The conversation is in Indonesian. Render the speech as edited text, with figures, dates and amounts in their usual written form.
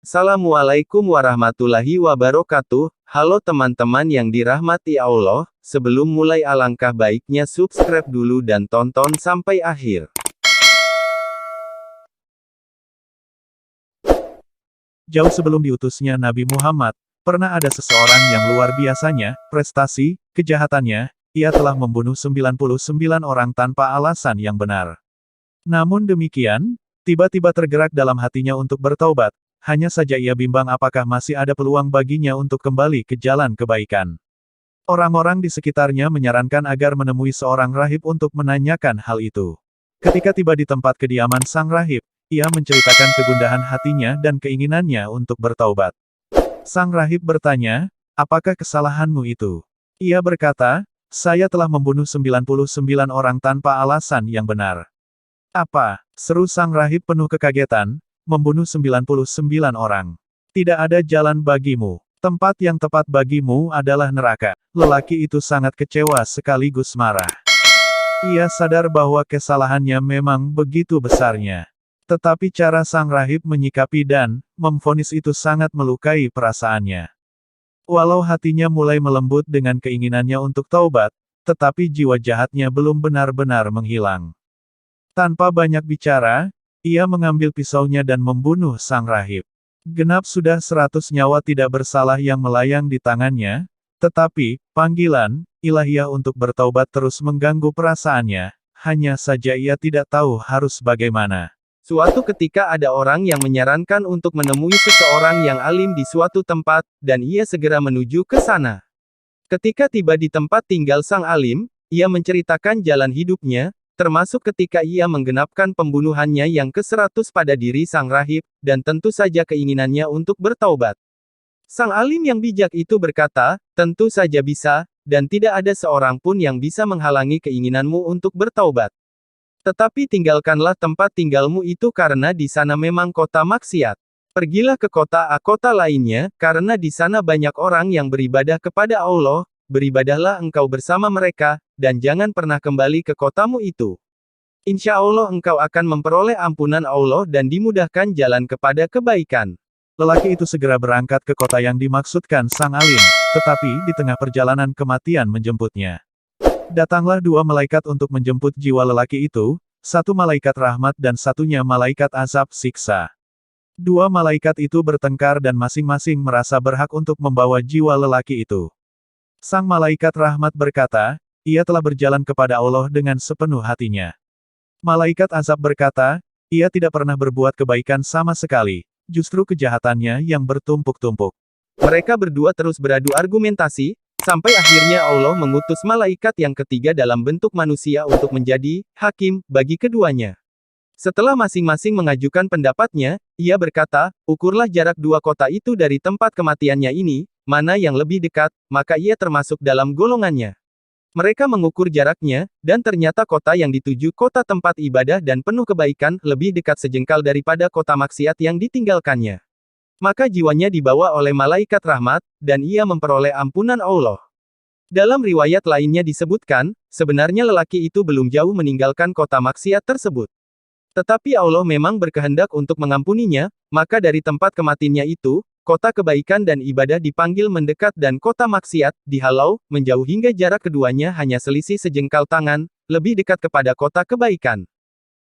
Assalamualaikum warahmatullahi wabarakatuh. Halo teman-teman yang dirahmati Allah, sebelum mulai alangkah baiknya subscribe dulu dan tonton sampai akhir. Jauh sebelum diutusnya Nabi Muhammad, pernah ada seseorang yang luar biasanya, prestasi, kejahatannya, ia telah membunuh 99 orang tanpa alasan yang benar. Namun demikian, tiba-tiba tergerak dalam hatinya untuk bertaubat, hanya saja ia bimbang apakah masih ada peluang baginya untuk kembali ke jalan kebaikan. Orang-orang di sekitarnya menyarankan agar menemui seorang rahib untuk menanyakan hal itu. Ketika tiba di tempat kediaman sang rahib, ia menceritakan kegundahan hatinya dan keinginannya untuk bertaubat. Sang rahib bertanya, "Apakah kesalahanmu itu?" Ia berkata, "Saya telah membunuh 99 orang tanpa alasan yang benar." "Apa?" seru sang rahib penuh kekagetan, "Membunuh 99 orang. Tidak ada jalan bagimu. Tempat yang tepat bagimu adalah neraka." Lelaki itu sangat kecewa sekaligus marah. Ia sadar bahwa kesalahannya memang begitu besarnya. Tetapi cara sang rahib menyikapi dan memvonis itu sangat melukai perasaannya. Walau hatinya mulai melembut dengan keinginannya untuk taubat, tetapi jiwa jahatnya belum benar-benar menghilang. Tanpa banyak bicara, ia mengambil pisaunya dan membunuh sang rahib. Genap sudah 100 nyawa tidak bersalah yang melayang di tangannya, tetapi panggilan ilahiyah untuk bertaubat terus mengganggu perasaannya, hanya saja ia tidak tahu harus bagaimana. Suatu ketika ada orang yang menyarankan untuk menemui seseorang yang alim di suatu tempat, dan ia segera menuju ke sana. Ketika tiba di tempat tinggal sang alim, ia menceritakan jalan hidupnya, termasuk ketika ia menggenapkan pembunuhannya yang ke-100 pada diri sang rahib, dan tentu saja keinginannya untuk bertaubat. Sang alim yang bijak itu berkata, "Tentu saja bisa, dan tidak ada seorang pun yang bisa menghalangi keinginanmu untuk bertaubat. Tetapi tinggalkanlah tempat tinggalmu itu karena di sana memang kota maksiat. Pergilah ke kota A kota lainnya, karena di sana banyak orang yang beribadah kepada Allah, beribadahlah engkau bersama mereka, dan jangan pernah kembali ke kotamu itu. Insya Allah engkau akan memperoleh ampunan Allah dan dimudahkan jalan kepada kebaikan." Lelaki itu segera berangkat ke kota yang dimaksudkan sang alim, tetapi di tengah perjalanan kematian menjemputnya. Datanglah dua malaikat untuk menjemput jiwa lelaki itu, satu malaikat rahmat dan satunya malaikat azab siksa. Dua malaikat itu bertengkar dan masing-masing merasa berhak untuk membawa jiwa lelaki itu. Sang malaikat rahmat berkata, "Ia telah berjalan kepada Allah dengan sepenuh hatinya." Malaikat azab berkata, "Ia tidak pernah berbuat kebaikan sama sekali, justru kejahatannya yang bertumpuk-tumpuk." Mereka berdua terus beradu argumentasi, sampai akhirnya Allah mengutus malaikat yang ketiga dalam bentuk manusia untuk menjadi hakim bagi keduanya. Setelah masing-masing mengajukan pendapatnya, ia berkata, "Ukurlah jarak dua kota itu dari tempat kematiannya ini, mana yang lebih dekat, maka ia termasuk dalam golongannya." Mereka mengukur jaraknya, dan ternyata kota yang dituju kota tempat ibadah dan penuh kebaikan, lebih dekat sejengkal daripada kota maksiat yang ditinggalkannya. Maka jiwanya dibawa oleh malaikat rahmat, dan ia memperoleh ampunan Allah. Dalam riwayat lainnya disebutkan, sebenarnya lelaki itu belum jauh meninggalkan kota maksiat tersebut. Tetapi Allah memang berkehendak untuk mengampuninya, maka dari tempat kematiannya itu, kota kebaikan dan ibadah dipanggil mendekat dan kota maksiat, dihalau, menjauh hingga jarak keduanya hanya selisih sejengkal tangan, lebih dekat kepada kota kebaikan.